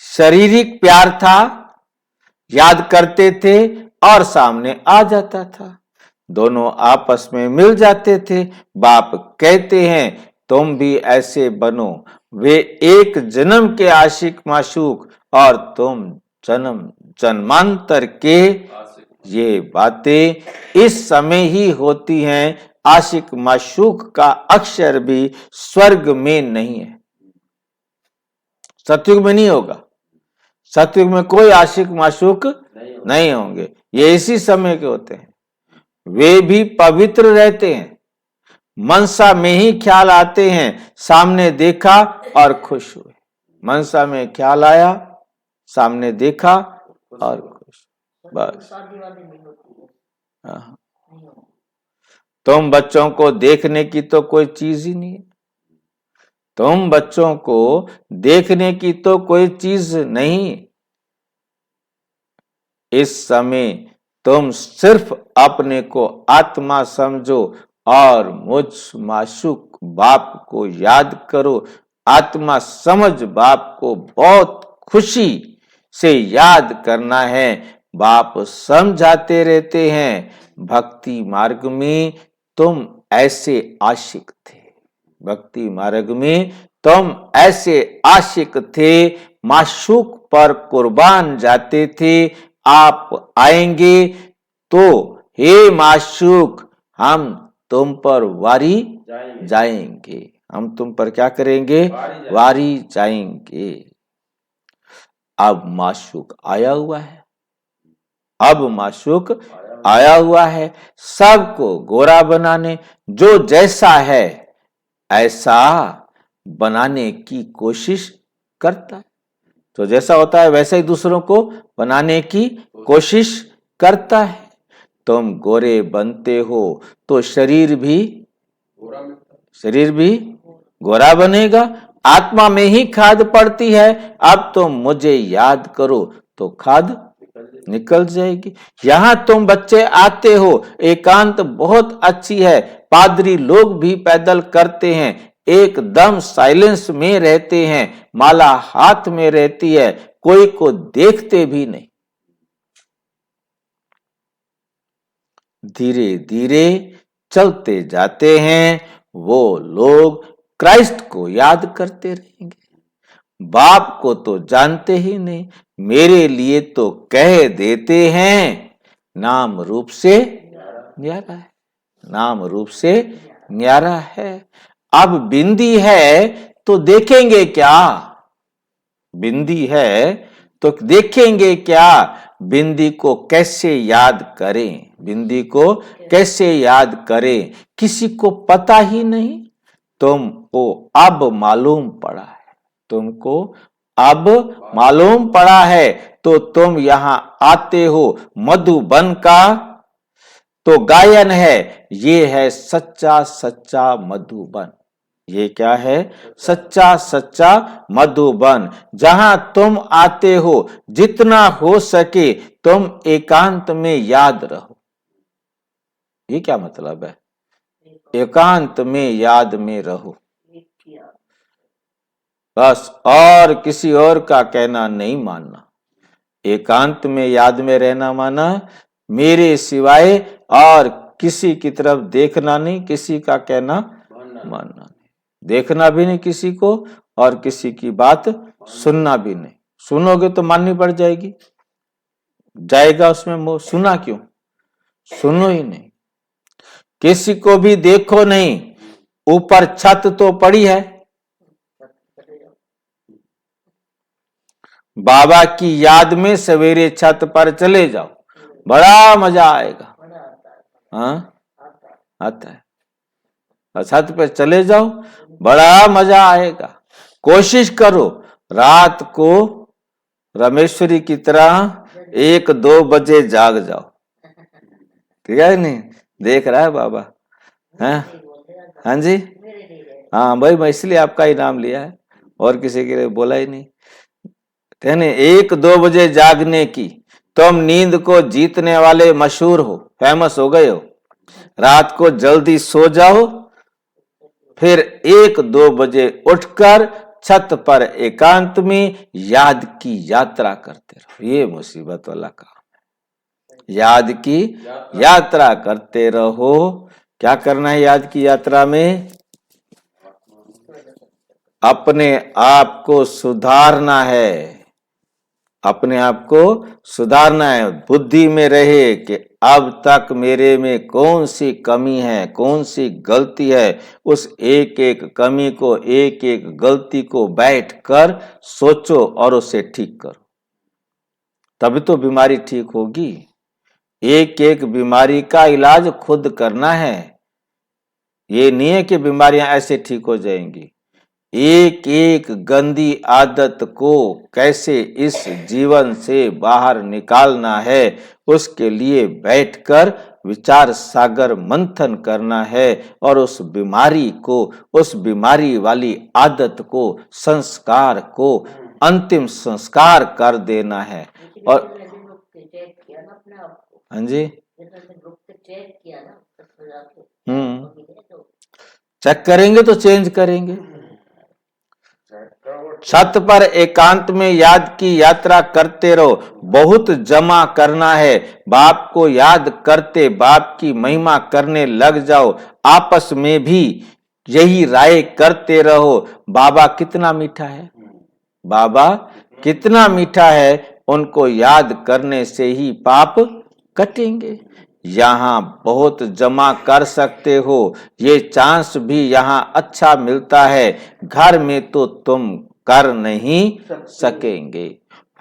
शारीरिक प्यार था, याद करते थे और सामने आ जाता था, दोनों आपस में मिल जाते थे। बाप कहते हैं तुम भी ऐसे बनो, वे एक जन्म के आशिक माशूक और तुम जन्म जन्मांतर के। ये बातें इस समय ही होती हैं, आशिक माशूक का अक्षर भी स्वर्ग में नहीं है, सतयुग में नहीं होगा। सतयुग में कोई आशिक माशूक नहीं होंगे, ये इसी समय के होते हैं। वे भी पवित्र रहते हैं, मनसा में ही ख्याल आते हैं, सामने देखा और खुश हुए। मनसा में ख्याल आया, सामने देखा और खुश, बस। तुम बच्चों को देखने की तो कोई चीज ही नहीं है, तुम बच्चों को देखने की तो कोई चीज नहीं। इस समय तुम सिर्फ अपने को आत्मा समझो और मुझ माशूक बाप को याद करो। आत्मा समझ बाप को बहुत खुशी से याद करना है। बाप समझाते रहते हैं, भक्ति मार्ग में तुम ऐसे आशिक थे, भक्ति मार्ग में तुम ऐसे आशिक थे, माशूक पर कुर्बान जाते थे। आप आएंगे तो हे माशूक हम तुम पर वारी जाएंगे, हम तुम पर क्या करेंगे, वारी जाएंगे। अब माशूक आया हुआ है, अब माशूक आया हुआ है सबको गोरा बनाने, जो जैसा है ऐसा बनाने की कोशिश करता है। तो जैसा होता है वैसे ही दूसरों को बनाने की कोशिश करता है। तुम गोरे बनते हो तो शरीर भी गोरा बनेगा। आत्मा में ही खाद पड़ती है, अब तुम मुझे याद करो तो खाद निकल जाएगी। यहां तुम बच्चे आते हो, एकांत बहुत अच्छी है, पादरी लोग भी पैदल करते हैं, एकदम साइलेंस में रहते हैं, माला हाथ में रहती है, कोई को देखते भी नहीं। धीरे धीरे चलते जाते हैं, वो लोग क्राइस्ट को याद करते रहेंगे। बाप को तो जानते ही नहीं, मेरे लिए तो कह देते हैं, नाम रूप से न्यारा है, नाम रूप से न्यारा है। अब बिंदी है तो देखेंगे क्या, बिंदी है तो देखेंगे क्या, बिंदी को कैसे याद करें, बिंदी को कैसे याद करें, किसी को पता ही नहीं। तुमको अब मालूम पड़ा है, तुमको अब मालूम पड़ा है तो तुम यहां आते हो। मधुबन का तो गायन है, ये है सच्चा सच्चा मधुबन। ये क्या है, सच्चा सच्चा मधुबन, जहां तुम आते हो जितना हो सके तुम एकांत में याद रहो। ये क्या मतलब है, एकांत में याद में रहो बस, और किसी और का कहना नहीं मानना। एकांत में याद में रहना माना मेरे सिवाय और किसी की तरफ देखना नहीं, किसी का कहना मानना नहीं, देखना भी नहीं किसी को और किसी की बात सुनना भी नहीं। सुनोगे तो माननी पड़ जाएगी, जाएगा उसमें मोह, सुना क्यों, सुनो ही नहीं, किसी को भी देखो नहीं। ऊपर छत तो पड़ी है, बाबा की याद में सवेरे छत पर चले जाओ, बड़ा मजा आएगा। हाँ आता है, छत पर चले जाओ, बड़ा मजा आएगा। कोशिश करो रात को रमेश्वरी की तरह 1-2 बजे जाग जाओ, ठीक है नहीं, देख रहा है बाबा। हाँ जी, हाँ भाई, मैं इसलिए आपका ही नाम लिया है और किसी के लिए बोला ही नहीं। कहने 1-2 बजे जागने की, तुम नींद को जीतने वाले मशहूर हो, फेमस हो गए हो। रात को जल्दी सो जाओ, फिर 1-2 बजे उठकर छत पर एकांत में याद की यात्रा करते रहो। ये मुसीबत वाला काम है। याद की यात्रा करते रहो। क्या करना है याद की यात्रा में? अपने आप को सुधारना है। अपने आप को सुधारना है। बुद्धि में रहे कि अब तक मेरे में कौन सी कमी है, कौन सी गलती है। उस एक एक कमी को, एक एक गलती को बैठकर सोचो और उसे ठीक करो, तभी तो बीमारी ठीक होगी। एक एक बीमारी का इलाज खुद करना है। ये नहीं है कि बीमारियां ऐसे ठीक हो जाएंगी। एक एक गंदी आदत को कैसे इस जीवन से बाहर निकालना है, उसके लिए बैठकर विचार सागर मंथन करना है और उस बीमारी को, उस बीमारी वाली आदत को, संस्कार को अंतिम संस्कार कर देना है। और हाँ जी, चेक करेंगे तो चेंज करेंगे। छत पर एकांत में याद की यात्रा करते रहो। बहुत जमा करना है। बाप को याद करते बाप की महिमा करने लग जाओ। आपस में भी यही राय करते रहो। बाबा कितना मीठा है, बाबा कितना मीठा है। उनको याद करने से ही पाप कटेंगे। यहाँ बहुत जमा कर सकते हो, ये चांस भी यहाँ अच्छा मिलता है। घर में तो तुम कर नहीं सकेंगे।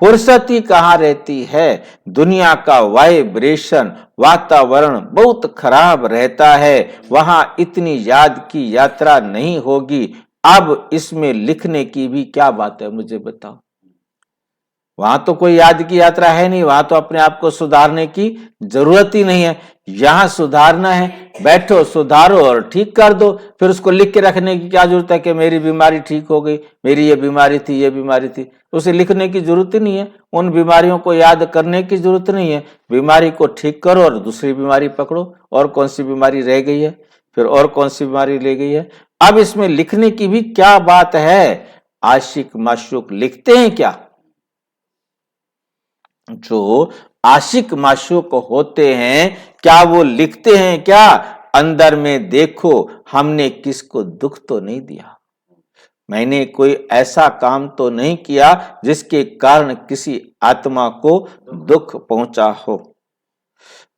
फुर्सत ही कहाँ रहती है। दुनिया का वाइब्रेशन, वातावरण बहुत खराब रहता है। वहां इतनी याद की यात्रा नहीं होगी। अब इसमें लिखने की भी क्या बात है, मुझे बताओ। वहां तो कोई याद की यात्रा है नहीं, वहां तो अपने आप को सुधारने की जरूरत ही नहीं है। यहां सुधारना है, बैठो सुधारो और ठीक कर दो। फिर उसको लिख के रखने की क्या जरूरत है कि मेरी बीमारी ठीक हो गई, मेरी ये बीमारी थी, ये बीमारी थी। उसे लिखने की जरूरत ही नहीं है। उन बीमारियों को याद करने की जरूरत नहीं है। बीमारी को ठीक करो और दूसरी बीमारी पकड़ो। और कौन सी बीमारी रह गई है, फिर और कौन सी बीमारी ले गई है। अब इसमें लिखने की भी क्या बात है। आशिक माशूक लिखते हैं क्या? जो आशिक माशूक होते हैं, क्या वो लिखते हैं क्या? अंदर में देखो, हमने किसको दुख तो नहीं दिया। मैंने कोई ऐसा काम तो नहीं किया जिसके कारण किसी आत्मा को दुख पहुंचा हो।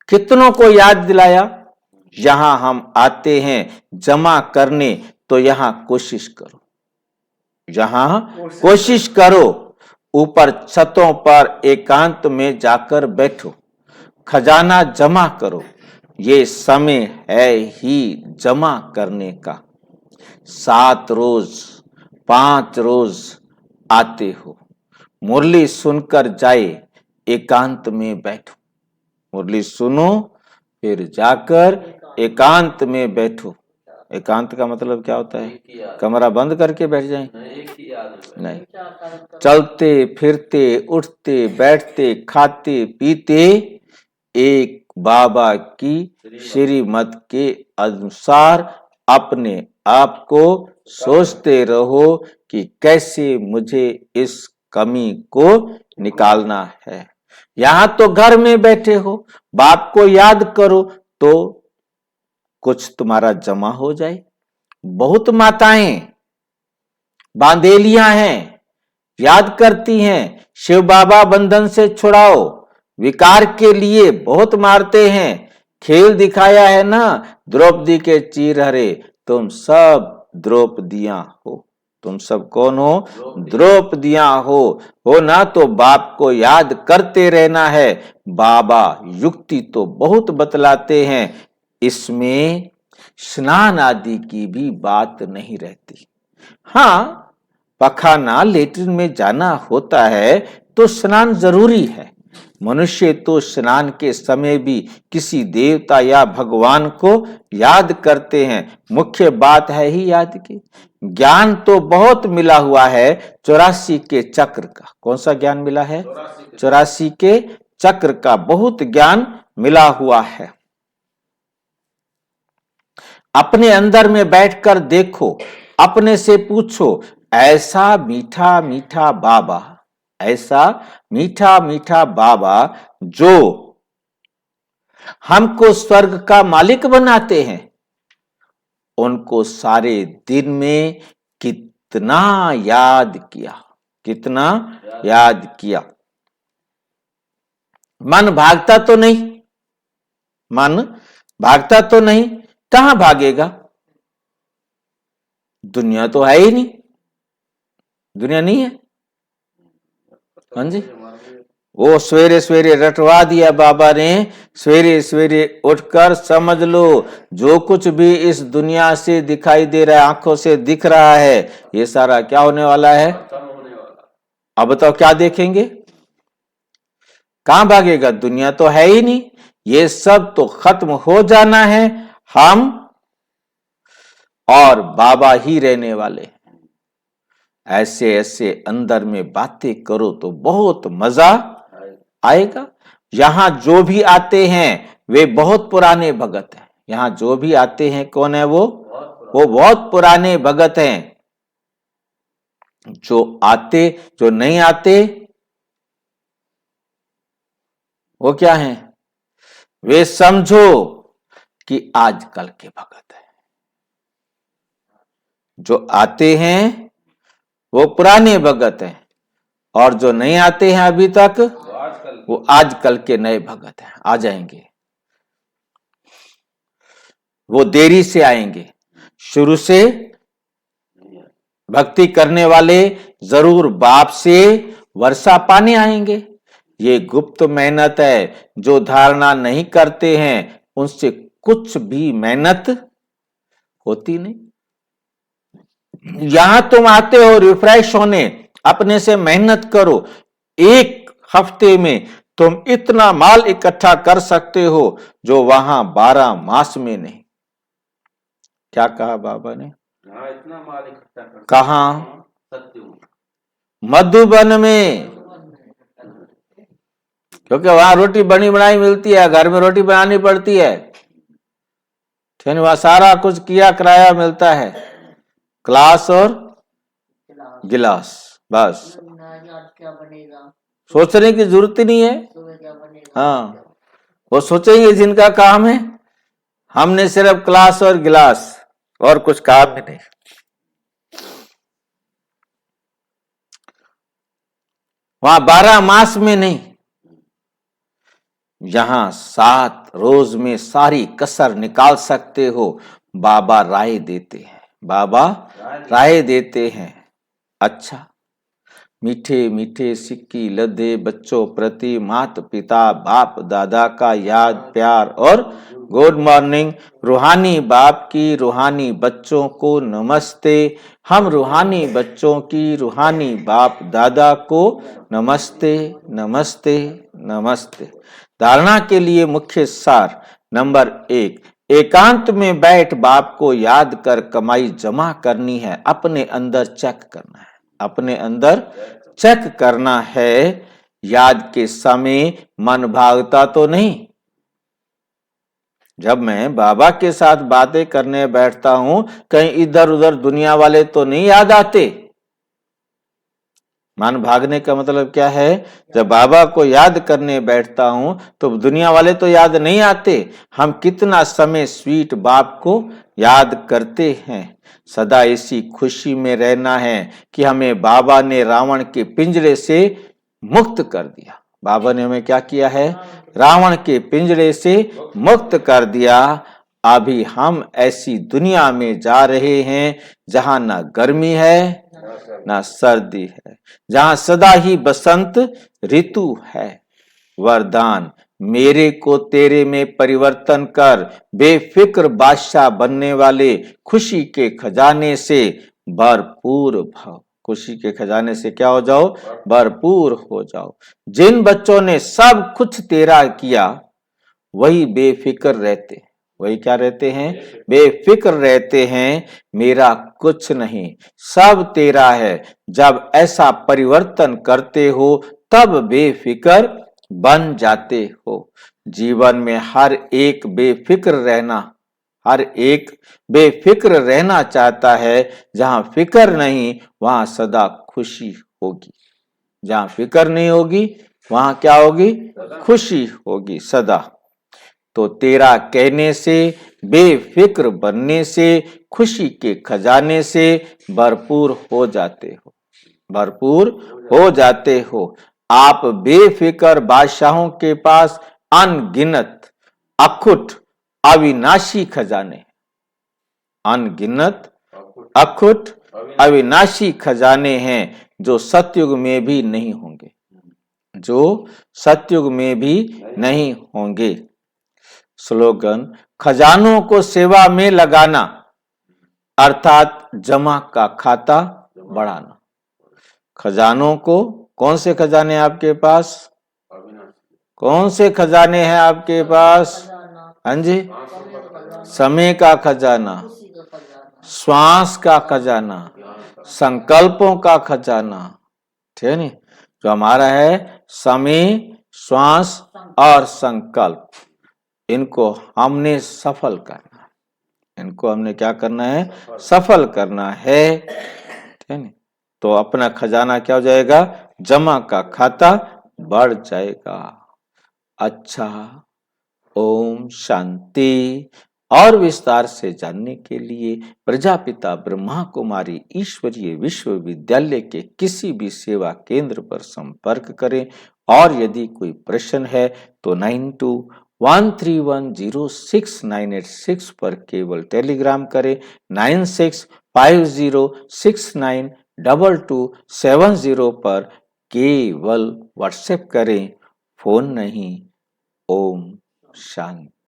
कितनों को याद दिलाया। यहां हम आते हैं जमा करने, तो यहां कोशिश करो, यहां कोशिश करो। ऊपर छतों पर एकांत में जाकर बैठो, खजाना जमा करो। ये समय है ही जमा करने का। 7 रोज 5 रोज आते हो, मुरली सुनकर जाए, एकांत में बैठो। मुरली सुनो, फिर जाकर एकांत में बैठो। एकांत का मतलब क्या होता है? कमरा बंद करके बैठ जाएं? नहीं, चलते फिरते उठते बैठते खाते पीते एक बाबा की श्रीमत के अनुसार अपने आप को सोचते रहो कि कैसे मुझे इस कमी को निकालना है। यहां तो घर में बैठे हो, बाप को याद करो तो कुछ तुम्हारा जमा हो जाए। बहुत माताएं बांदेलियां हैं, याद करती हैं, शिव बाबा बंधन से छुड़ाओ। विकार के लिए बहुत मारते हैं। खेल दिखाया है ना, द्रौपदी के चीर हरे। तुम सब द्रौपदियां हो। तुम सब कौन हो? द्रौपदियां हो ना। तो बाप को याद करते रहना है। बाबा युक्ति तो बहुत बतलाते हैं, इसमें स्नान आदि की भी बात नहीं रहती। हाँ, पखाना लेटरिन में जाना होता है तो स्नान जरूरी है, मनुष्य तो स्नान के समय भी किसी देवता या भगवान को याद करते हैं। मुख्य बात है ही याद की। ज्ञान तो बहुत मिला हुआ है 84 के चक्र का। कौन सा ज्ञान मिला है? 84 के चक्र का बहुत ज्ञान मिला हुआ है। अपने अंदर में बैठकर देखो, अपने से पूछो, ऐसा मीठा मीठा बाबा, ऐसा मीठा मीठा बाबा जो हमको स्वर्ग का मालिक बनाते हैं, उनको सारे दिन में कितना याद किया, कितना याद किया। मन भागता तो नहीं, मन भागता तो नहीं, कहां भागेगा? दुनिया तो है ही नहीं, दुनिया नहीं है। हाँ जी, वो सवेरे सवेरे रटवा दिया बाबा ने। सवेरे सवेरे उठकर समझ लो, जो कुछ भी इस दुनिया से दिखाई दे रहा है, आंखों से दिख रहा है, ये सारा क्या होने वाला है? अब बताओ क्या देखेंगे? कहां भागेगा? दुनिया तो है ही नहीं, ये सब तो खत्म हो जाना है। हम और बाबा ही रहने वाले। ऐसे ऐसे अंदर में बातें करो तो बहुत मजा आएगा। यहां जो भी आते हैं वे बहुत पुराने भगत हैं। यहां जो भी आते हैं कौन है वो बहुत पुराने भगत हैं। जो नहीं आते वो क्या हैं? वे समझो कि आजकल के भगत हैं। जो आते हैं वो पुराने भगत हैं, और जो नहीं आते हैं अभी तक वो आजकल के नए भगत हैं। आ जाएंगे, वो देरी से आएंगे। शुरू से भक्ति करने वाले जरूर बाप से वर्षा पाने आएंगे। ये गुप्त मेहनत है। जो धारणा नहीं करते हैं उनसे कुछ भी मेहनत होती नहीं। यहां तुम आते हो रिफ्रेश होने, अपने से मेहनत करो। एक हफ्ते में तुम इतना माल इकट्ठा कर सकते हो जो वहां 12 मास में नहीं। क्या कहा बाबा ने? इतना माल इकट्ठा कर कहां? सत्युग, मधुबन में। क्योंकि वहां रोटी बनी बनाई मिलती है, घर में रोटी बनानी पड़ती है। वहां सारा कुछ किया कराया मिलता है, क्लास और गिलास। बस क्या बनेगा सोचने की जरूरत ही नहीं है। क्या बनेगा। हाँ, वो सोचेंगे जिनका काम है। हमने सिर्फ क्लास और गिलास, और कुछ काम ही नहीं। वहां 12 मास में नहीं, यहां 7 रोज में सारी कसर निकाल सकते हो। बाबा राय देते हैं, बाबा राय देते हैं। अच्छा, मीठे मीठे सिक्की लदे बच्चों प्रति माता पिता बाप दादा का याद प्यार और गुड मॉर्निंग। रूहानी बाप की रूहानी बच्चों को नमस्ते। हम रूहानी बच्चों की रूहानी बाप दादा को नमस्ते नमस्ते नमस्ते। धारणा के लिए मुख्य सार नंबर 1, एकांत में बैठ बाप को याद कर कमाई जमा करनी है। अपने अंदर चेक करना है, अपने अंदर चेक करना है। याद के समय मन भागता तो नहीं। जब मैं बाबा के साथ बातें करने बैठता हूं, कहीं इधर उधर दुनिया वाले तो नहीं याद आते। मन भागने का मतलब क्या है? जब बाबा को याद करने बैठता हूं तो दुनिया वाले तो याद नहीं आते। हम कितना समय स्वीट बाप को याद करते हैं। सदा इसी खुशी में रहना है कि हमें बाबा ने रावण के पिंजरे से मुक्त कर दिया। बाबा ने हमें क्या किया है? रावण के पिंजरे से मुक्त कर दिया। अभी हम ऐसी दुनिया में जा रहे हैं जहां ना गर्मी है ना सर्दी है, जहां सदा ही बसंत ऋतु है। वरदान, मेरे को तेरे में परिवर्तन कर, बेफिक्र बादशाह बनने वाले खुशी के खजाने से भरपूर भव। खुशी के खजाने से क्या हो जाओ, भरपूर हो जाओ। जिन बच्चों ने सब कुछ तेरा किया वही बेफिक्र रहते, वही क्या रहते हैं, बेफिक्र रहते हैं, मेरा कुछ नहीं सब तेरा है। जब ऐसा परिवर्तन करते हो तब बेफिक्र बन जाते हो। जीवन में हर एक बेफिक्र रहना चाहता है। जहां फिक्र नहीं वहां सदा खुशी होगी, जहां फिक्र नहीं होगी वहां क्या होगी, खुशी होगी सदा। तो तेरा कहने से, बेफिक्र बनने से, खुशी के खजाने से भरपूर हो जाते हो, भरपूर हो जाते हो। आप बेफिक्र बादशाहों के पास अनगिनत अखुट अविनाशी खजाने, अनगिनत अखुट अविनाशी खजाने हैं जो सतयुग में भी नहीं होंगे, जो सतयुग में भी नहीं होंगे। स्लोगन, खजानों को सेवा में लगाना अर्थात जमा का खाता बढ़ाना। खजानों को, कौन से खजाने आपके पास, कौन से खजाने हैं आपके पास, हाँ जी, समय का खजाना, श्वास का खजाना, संकल्पों का खजाना, ठीक है नी, जो हमारा है समय, श्वास और संकल्प, इनको हमने सफल करना, इनको हमने क्या करना है, सफल करना है, ठीक है नी। तो अपना खजाना क्या हो जाएगा, जमा का खाता बढ़ जाएगा। अच्छा, ओम शांति। और विस्तार से जानने के लिए प्रजापिता ब्रह्मा कुमारी ईश्वरीय विश्वविद्यालय के किसी भी सेवा केंद्र पर संपर्क करें। और यदि कोई प्रश्न है तो 9213106986 पर केवल टेलीग्राम करें, 9650692270 पर केवल व्हाट्सएप करें, फोन नहीं। ओम शांति।